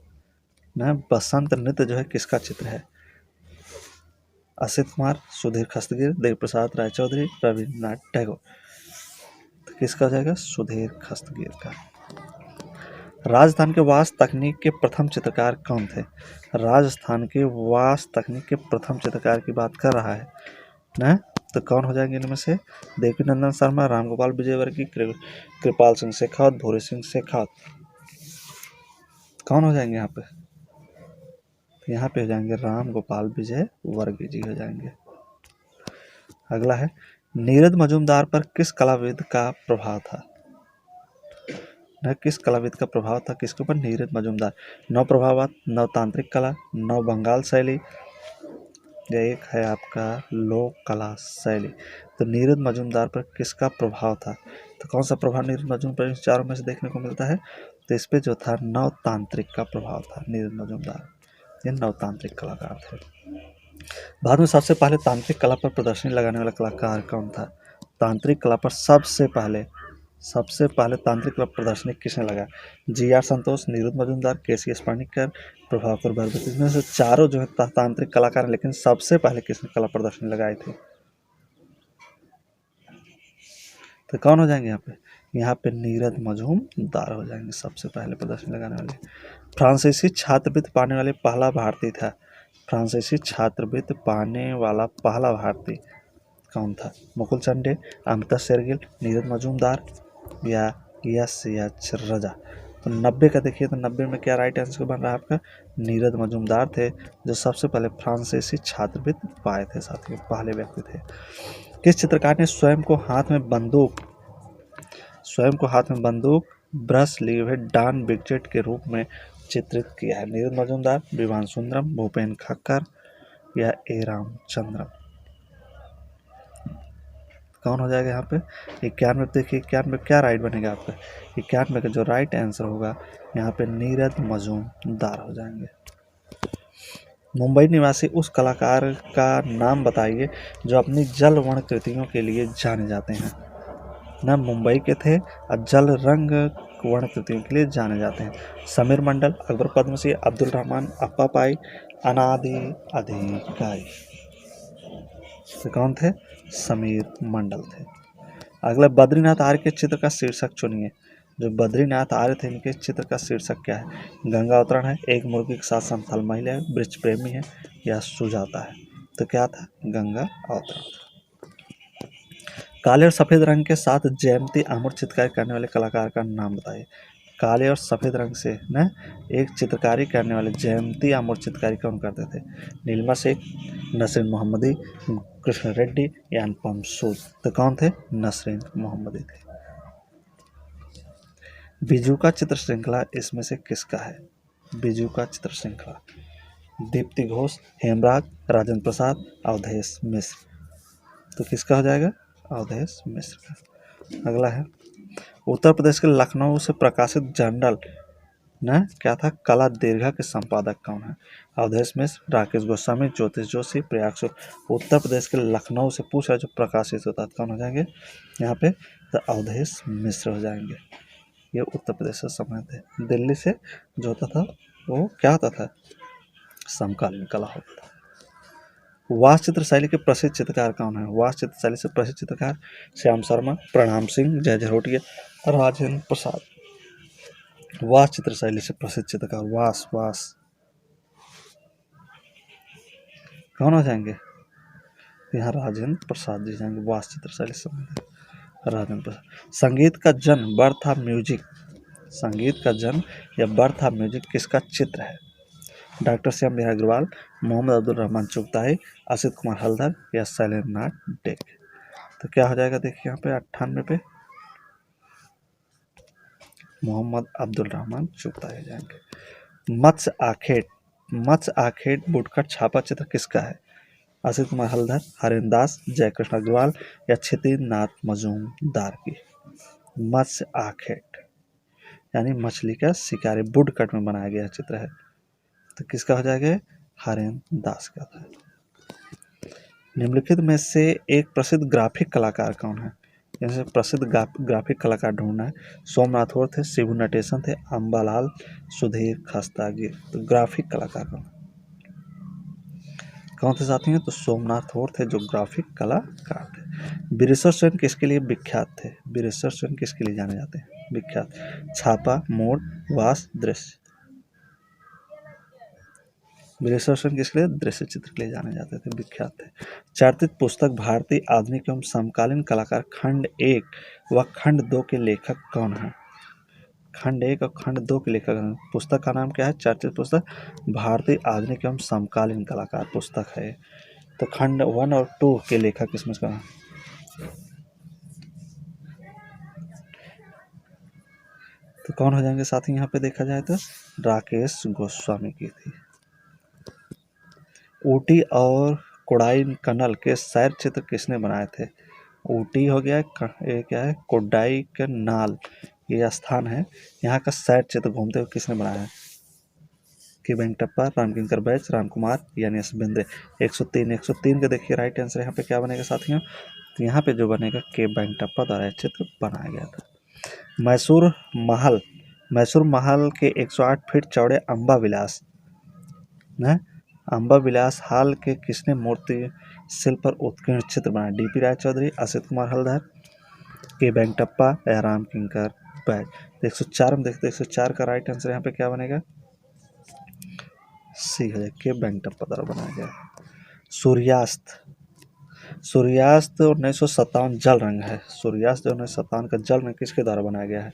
ना, बसंत नृत्य जो है किसका चित्र है, असित कुमार, सुधीर खस्तगिर, देव प्रसाद राय चौधरी, रविन्द्रनाथ टैगोर। तो किसका हो जाएगा, सुधीर खस्तगिर का। राजस्थान के वास्तु तकनीक के प्रथम चित्रकार कौन थे, राजस्थान के वास्तु तकनीक के प्रथम चित्रकार की बात कर रहा है ना, तो कौन हो जाएंगे इनमें से, देवीनंदन शर्मा, रामगोपाल विजयवर्गीय, कृपाल सिंह शेखावत, भूरी सिंह शेखावत। कौन हो जाएंगे यहाँ पे, यहाँ पे हो जाएंगे रामगोपाल विजयवर्गीय जी हो जाएंगे। अगला है, नीरद मजूमदार पर किस कलाविद का प्रभाव था, किस कलाविद का प्रभाव था किसके ऊपर, नीरद मजूमदार। नव प्रभावात, नव तांत्रिक कला, नव बंगाल शैली, या एक है आपका लोक कला शैली। तो नीरद मजूमदार पर किसका प्रभाव था, तो कौन सा प्रभाव नीरद मजूमदार पर इन चारों में से देखने को मिलता है, तो इस पे जो था नव तांत्रिक का प्रभाव था, नीरद मजूमदार ये नव तांत्रिक कलाकार थे। भारत में सबसे पहले तांत्रिक कला पर प्रदर्शनी लगाने वाला कलाकार कौन था, तांत्रिक कला पर सबसे पहले तांत्रिक कला प्रदर्शनी किसने लगा, GR संतोष, नीरद मजूमदार, KC स्पर्णिकर, प्रभाकर भरभूति। इसमें से चारों जो है तांत्रिक कलाकार हैं, लेकिन सबसे पहले किसने कला प्रदर्शनी लगाई थी, तो कौन हो जाएंगे यहाँ पे नीरद मजूमदार हो जाएंगे सबसे पहले प्रदर्शनी लगाने वाले। फ्रांसीसी छात्रवृत्ति पाने वाले पहला भारतीय था, फ्रांसीसी छात्रवृत्ति पाने वाला पहला भारतीय कौन था, मुकुल चंडे, अमृता शेरगिल, नीरद मजूमदार या एच रजा। तो 90 का देखिए, तो 90 में क्या राइट आंसर बन रहा है आपका, नीरद मजूमदार थे जो सबसे पहले फ्रांसीसी छात्रवृत्ति पाए थे साथियों, पहले व्यक्ति थे। किस चित्रकार ने स्वयं को हाथ में बंदूक ब्रश लिए हुए डॉन ब्रिगेड के रूप में चित्रित किया है, नीरद मजूमदार, विमान सुंदरम, भूपेन खक्कर या ए रामचंद्रन। कौन हो जाएगा यहाँ पे, 91। देखिए 91 में क्या राइट बनेगा आपका, 91 का जो राइट आंसर होगा यहाँ पे नीरद मजूमदार हो जाएंगे। मुंबई निवासी उस कलाकार का नाम बताइए जो अपनी जल वर्ण कृतियों के लिए जाने जाते हैं ना, मुंबई के थे और जल रंग वर्ण कृतियों के लिए जाने जाते हैं। समीर मंडल, अकबर पद्मसिंह, अब्दुल रहमान, अप्पा पाई, अनादि अधिकारी। तो कौन थे, समीर मंडल थे। अगला, बद्रीनाथ आर्य के चित्र का शीर्षक चुनिए, जो बद्रीनाथ आर्य थे इनके चित्र का शीर्षक क्या है, गंगा अवतरण है, एक मुर्गी के साथ समतल महिला है, वृक्ष प्रेमी है या सुजाता है। तो क्या था, गंगा अवतरण। काले और सफेद रंग के साथ जयंती आमुर चित्रकारी करने वाले कलाकार का नाम बताइए, काले और सफ़ेद रंग से न एक चित्रकारी करने वाले जयंती आमोर चित्रकारी कौन करते थे? नीलिमा शेख, नसरीन मोहम्मदी, कृष्ण रेड्डी या अनुपम सूद। तो कौन थे? नसरीन मोहम्मदी थे। बीजू का चित्र श्रृंखला इसमें से किसका है? बीजू का चित्र श्रृंखला दीप्ति घोष, हेमराज, राजेंद्र प्रसाद, अवधेश मिश्र। तो किसका हो जाएगा? अवधेश मिश्र का। अगला है उत्तर प्रदेश के लखनऊ से प्रकाशित जर्नल न क्या था? कला दीर्घा के संपादक कौन है? अवधेश मिश्र, राकेश गोस्वामी, ज्योतिष जोशी, प्रयाग सूद। उत्तर प्रदेश के लखनऊ से पूछ रहा जो प्रकाशित होता है कौन हो जाएंगे यहाँ पे? तो अवधेश मिश्र हो जाएंगे। ये उत्तर प्रदेश से संबंधित है। दिल्ली से जो होता था वो क्या होता था? समकालीन कला होता था। वास चित्र शैली के प्रसिद्ध चित्रकार कौन है? वास चित्र शैली से प्रसिद्ध चित्रकार श्याम शर्मा, प्रणाम सिंह, जय झरोटिया, राजेंद्र प्रसाद। वास चित्र शैली से प्रसिद्ध चित्रकार वास कौन हो जाएंगे? यहाँ राजेंद्र प्रसाद जी जाएंगे। वास चित्र शैली से राजेंद्र प्रसाद। संगीत का जन्म बर्थ ऑफ म्यूजिक, संगीत का जन्म या बर्थ ऑफ म्यूजिक किसका चित्र है? डॉक्टर श्याम बिहार अग्रवाल, मोहम्मद अब्दुल रहमान चुगताई, असित कुमार हल्दर या शैलेंद्र नाथ डे। तो क्या हो जाएगा? देखिए यहाँ पे 98 पे मोहम्मद अब्दुल रहमान चुगताई हो जाएंगे। मत्स्य आखेट वुडकट छापा चित्र किसका है? असित कुमार हल्दर, हरेंद्र दास, जयकृष्ण अग्रवाल या क्षितिज नाथ मजूमदार की। मत्स्य आखेट यानी मछली का शिकारी वुडकट में बनाया गया चित्र है। तो किसका हो जाएगा? हरेंद्र दास का था। निम्नलिखित में से एक प्रसिद्ध ग्राफिक कलाकार कौन है? जैसे प्रसिद्ध ग्राफिक कलाकार ढूंढना है। सोमनाथ और थे, शिबू नटेशन थे, अम्बालाल, सुधीर खस्तागिर। तो ग्राफिक कलाकार कौन थे साथी हैं? तो सोमनाथ और थे जो ग्राफिक कलाकार थे। बिरेश्वर सेन किसके लिए विख्यात थे? बिरेश्वर सेन किसके लिए जाने जाते हैं? विख्यात छापा, मोड़, वास, दृश्य। बिरेश्वर सेन किसके लिए? दृश्य चित्र के लिए जाने जाते थे, विख्यात थे। चर्चित पुस्तक भारतीय आधुनिक एवं समकालीन कलाकार खंड 1 व खंड 2 के लेखक कौन है? खंड 1 और खंड 2 के लेखक हैं। पुस्तक का नाम क्या है? चर्चित पुस्तक भारतीय आधुनिक एवं समकालीन कलाकार पुस्तक है। तो खंड 1 और 2 के लेखक इसमें का तो कौन हो जाएंगे साथी? यहाँ पे देखा जाए तो राकेश गोस्वामी की थी। ऊटी और कोडाईकनाल के सैर चित्र किसने बनाए थे? ऊटी हो गया, ये क्या है? कोडाईकनाल ये स्थान है। यहाँ का सैर चित्र घूमते हुए किसने बनाया है? के वेंकटप्पा, रामकिंकर बैच, राम कुमार यानी एस बिंद्रे। 103 का देखिए राइट आंसर यहाँ पे क्या बनेगा साथियों? तो यहाँ पे जो बनेगा के वेंकटप्पा द्वारा चित्र बनाया गया था। मैसूर महल के 108 फीट चौड़े अम्बा विलास न अम्बा विलास हाल के किसने मूर्ति शिल्प पर उत्कीर्ण चित्र बनाया? डीपी राय चौधरी, असित कुमार हल्दर, के वेंकटप्पा या राम किंकर बैच। 104 में देखते 104 का राइट आंसर यहाँ पे क्या बनेगा? सी है, के वेंकटप्पा द्वारा बनाया गया। सूर्यास्त 1957 जल रंग है। सूर्यास्त 1957 का जल रंग किसके द्वारा बनाया गया है?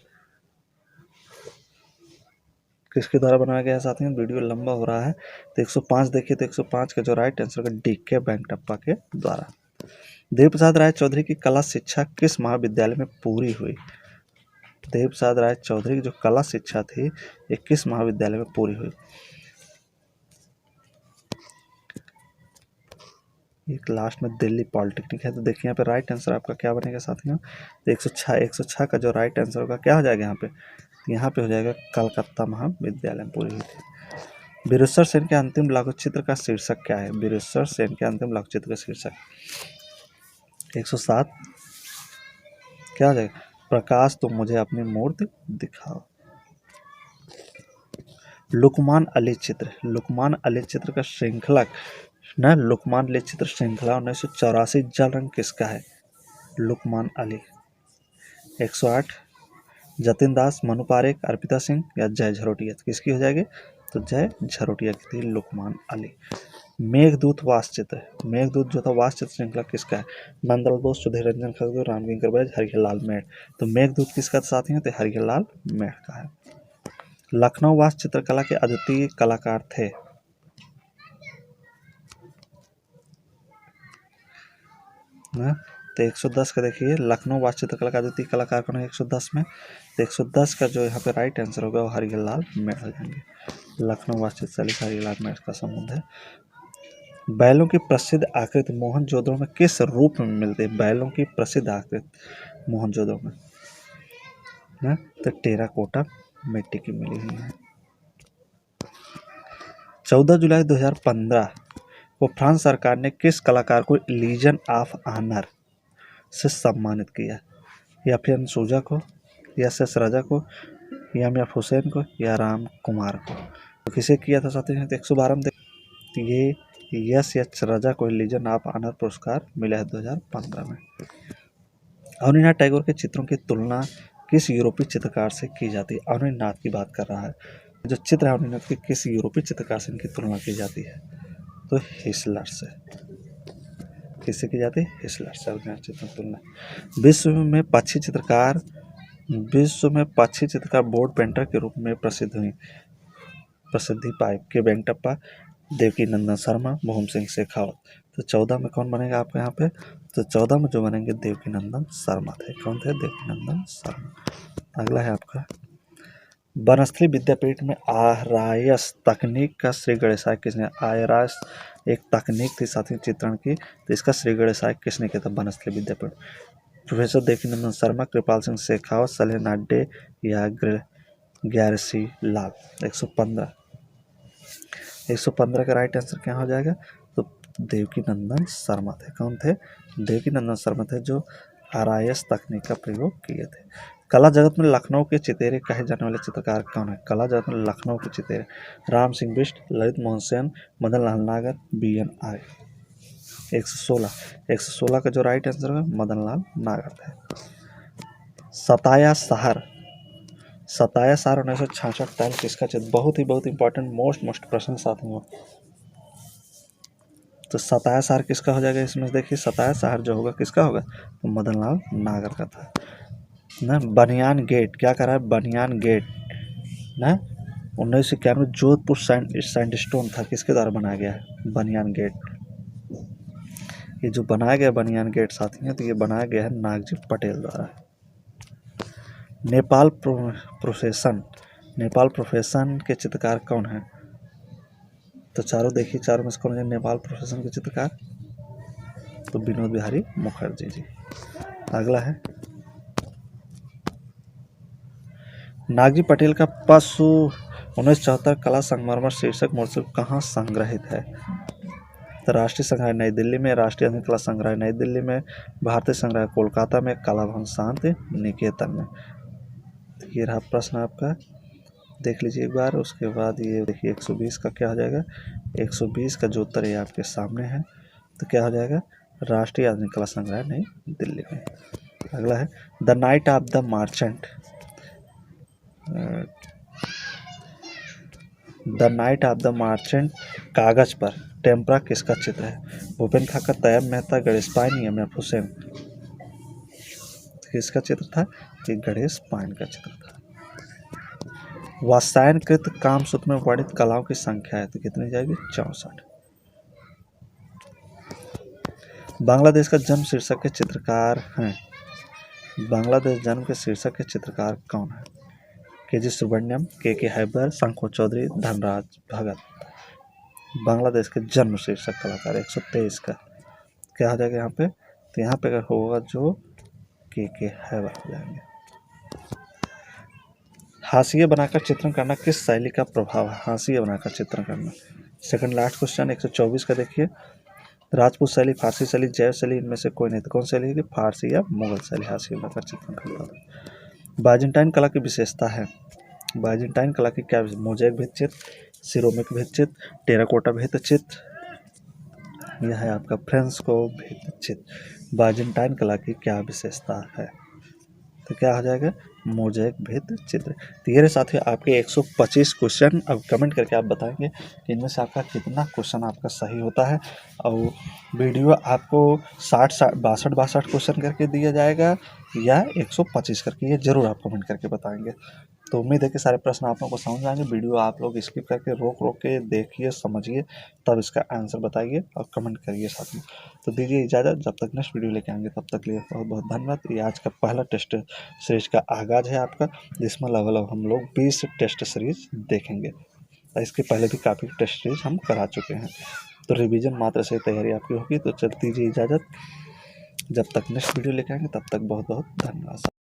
किसके द्वारा बनाया गया है साथियों? वीडियो लंबा हो रहा है। तो 105 देखिए, तो 105 का जो राइट आंसर का डी के वेंकटप्पा के द्वारा। देव प्रसाद राय चौधरी की कला शिक्षा किस महाविद्यालय में पूरी हुई? देव प्रसाद राय चौधरी की जो कला शिक्षा थी ये किस महाविद्यालय में पूरी हुई? एक लास्ट में दिल्ली पॉलिटेक्निक है। तो देखिए यहाँ पे राइट आंसर आपका क्या बनेगा साथियों? तो 106 का जो राइट आंसर होगा क्या हो जाएगा यहाँ पे? यहाँ पे हो जाएगा कलकत्ता महाविद्यालय में पूरी हुई थी। बिरेश्वर सेन के अंतिम लघु चित्र का शीर्षक क्या है? बिरेश्वर सेन के अंतिम लघु चित्र का शीर्षक 107 क्या हो जाएगा? प्रकाश तुम मुझे अपनी मूर्ति दिखाओ। लुकमान अली चित्र का श्रृंखला न लुकमान अली चित्र श्रृंखला 1984 जल रंग किसका है? लुकमान अली। 108 जतिन दास, मनु पारेख, अर्पिता सिंह या जय झरोटिया। किसकी हो जाएगी? तो जय झरोटिया की थी लुकमान अली। मेघदूत वास जो था वास चित्र श्रृंखला किसका है? नंदलाल बोस, सुधीर रंजन खड़गे, रामकिंकर बैज, हरिहर लाल मेढ़। तो मेघदूत किसका साथी है? तो हरिहर लाल मेढ़ का है। लखनऊ वास चित्रकला के अद्वितीय कलाकार थे। तो 110 का देखिए, लखनऊ वास चित्रकला का अद्वितीय कलाकार कौन है 110 में। तो 110 का जो यहाँ पे राइट आंसर होगा वो हरिलाल मेहर हो जाएंगे। लखनऊ वास चित्रकला से हरिलाल मेहर का संबंध है। बैलों की प्रसिद्ध आकृति मोहनजोदड़ो में किस रूप में मिलती है। बैलों की प्रसिद्ध आकृति मोहनजोदड़ो में ना, तो टेराकोटा मिट्टी की मिली हुई है। 14 जुलाई 2015 को फ्रांस सरकार ने किस कलाकार को लीजन ऑफ ऑनर से सम्मानित किया। या फिर सूजा को, या एस राजा को, या एम.एफ. हुसैन को, या राम कुमार को। तो किसे किया था साथियों। 112 में ये एस राजा को लीजन ऑफ ऑनर पुरस्कार मिला है 2015 में। अवनीनाथ टैगोर के चित्रों की तुलना किस यूरोपीय चित्रकार से की जाती है। अवनीनाथ की बात कर रहा है। जो चित्र है अवनीनाथ के किस यूरोपीय चित्रकार से इनकी तुलना की जाती है, तो हिसलर से। किससे की जाती है, हिसलर से अवनीनाथ चित्र की तुलना। विश्व में पक्षी चित्रकार बोर्ड पेंटर के रूप में प्रसिद्धि पाए के वेंकटप्पा, देवकी नंदन शर्मा, मोहन सिंह शेखावत। तो 14 में कौन बनेगा आपके यहाँ पे, तो 14 में जो बनेंगे देवकी नंदन शर्मा थे। कौन थे, देवकी नंदन शर्मा। अगला है आपका बनस्थली विद्यापीठ में आरआईएस तकनीक का श्री गणेशाय किसने। आरआईएस एक तकनीक थी साथी चित्रण की, तो इसका श्री गणेशाय किसने किया था बनस्थली विद्यापीठ। प्रोफेसर देवकी नंदन शर्मा, कृपाल सिंह शेखावत, सलेह नाडे, या ग्यारसी लाल। 115 का राइट आंसर क्या हो जाएगा, तो देवकी नंदन शर्मा थे। कौन थे, देवकी नंदन शर्मा थे जो आरआईएस तकनीक का प्रयोग किए थे। कला जगत में लखनऊ के चितेरे कहे जाने वाले चित्रकार कौन है। कला जगत में लखनऊ के चितेरे राम सिंह बिष्ट, ललित मोहन सेन, मदन लाल नागर, BN आर्य। 116 का जो राइट आंसर है मदन लाल नागर थे। सताया शहर 1966 टाइम किसका चित्र। बहुत ही इंपॉर्टेंट मोस्ट प्रश्न साथ में। तो सताया शहर किसका हो जाएगा इसमें, देखिए सताया शहर जो होगा किसका होगा, तो मदन लाल नागर का था ना। बनियान गेट क्या कर रहा है, बनियान गेट ना 1991 जोधपुर सैंडस्टोन था, किसके द्वारा बनाया गया है, बनियान गेट। ये जो बनाया गया बनियान गेट साथी हैं, तो ये बनाया गया है नागजी पटेल द्वारा। नेपाल प्रोफेशन के चित्रकार कौन है। तो चारों देखिए, चारों में से कौन है नेपाल प्रोफेशन के चित्रकार, तो विनोद बिहारी मुखर्जी जी। अगला है नागजी पटेल का पशु 1974 कला संगमरमर शीर्षक महोत्सव कहाँ संग्रहित है। तो राष्ट्रीय संग्रहालय नई दिल्ली में, राष्ट्रीय आधुनिक कला संग्रहालय नई दिल्ली में, भारतीय संग्रहालय कोलकाता में, कला भवन शांति निकेतन में। ये रहा प्रश्न आपका, देख लीजिए एक बार। उसके बाद ये देखिए 120 का क्या हो जाएगा, 120 का जो उत्तर है आपके सामने है, तो क्या हो जाएगा, राष्ट्रीय आधुनिक कला संग्रहालय नई दिल्ली में। अगला है the night of the merchant. The night of the merchant कागज पर टेम्परा किसका चित्र है। भूपेन ठाकुर, तैयब मेहता, गणेश पाइन, या एम.एफ. हुसैन। किसका चित्र था, कि गणेश पाइन का चित्र था। वात्स्यायनकृत कामसूत्र में वर्णित कलाओं की संख्या है, तो कितनी जाएगी, 64। बांग्लादेश का जन्म शीर्षक के चित्रकार हैं। बांग्लादेश जन्म के शीर्षक के चित्रकार कौन है। के.जी. सुब्रमण्यम, के हैबर, शंखो चौधरी, धनराज भगत। बांग्लादेश के जन्म शीर्षक कलाकार 123 का क्या हो जाएगा यहाँ पे, तो यहाँ पे अगर होगा जो के हैबर हो जाएंगे। हाशिए बनाकर चित्रण करना किस शैली का प्रभाव है। हाशिए बनाकर चित्रण करना, सेकंड लास्ट क्वेश्चन 124 का देखिए। राजपूत शैली, फारसी शैली, जैव शैली, इनमें से कोई नहीं, तो कौन शैली है, फारसी या मुगल शैली हाशिए बनाकर चित्रण करता था। बाइजेंटाइन कला की विशेषता है। बाइजेंटाइन कला की क्या, मोज़ेक भित्त चित्र, सिरोमिक भित्त चित्र, टेराकोटा भित्त चित्र, यह है आपका फ्रेस्को भित्त चित्र। बाइजेंटाइन कला की क्या विशेषता है, तो क्या हो जाएगा, मोज़ेक भित्त चित्र। तो ये साथियों आपके 125 क्वेश्चन। अब कमेंट करके आप बताएंगे कि इनमें से आपका कितना क्वेश्चन आपका सही होता है। और वीडियो आपको 62 क्वेश्चन करके दिया जाएगा या 125 करके, ये जरूर आप कमेंट करके बताएंगे। तो उम्मीद है कि सारे प्रश्न आप लोगों को समझ में आएंगे। वीडियो आप लोग स्किप करके रोक के देखिए, समझिए, तब इसका आंसर बताइए और कमेंट करिए साथ में। तो दीजिए इजाज़त, जब तक नेक्स्ट वीडियो लेके आएंगे तब तक लिए बहुत बहुत धन्यवाद। ये आज का पहला टेस्ट सीरीज का आगाज़ है आपका, जिसमें लगभग हम लोग 20 टेस्ट सीरीज देखेंगे। इसके पहले भी काफ़ी टेस्ट सीरीज हम करा चुके हैं, तो रिवीजन मात्र से तैयारी आपकी होगी। तो चल दीजिए इजाज़त, जब तक नेक्स्ट वीडियो लेके आएंगे तब तक बहुत बहुत धन्यवाद।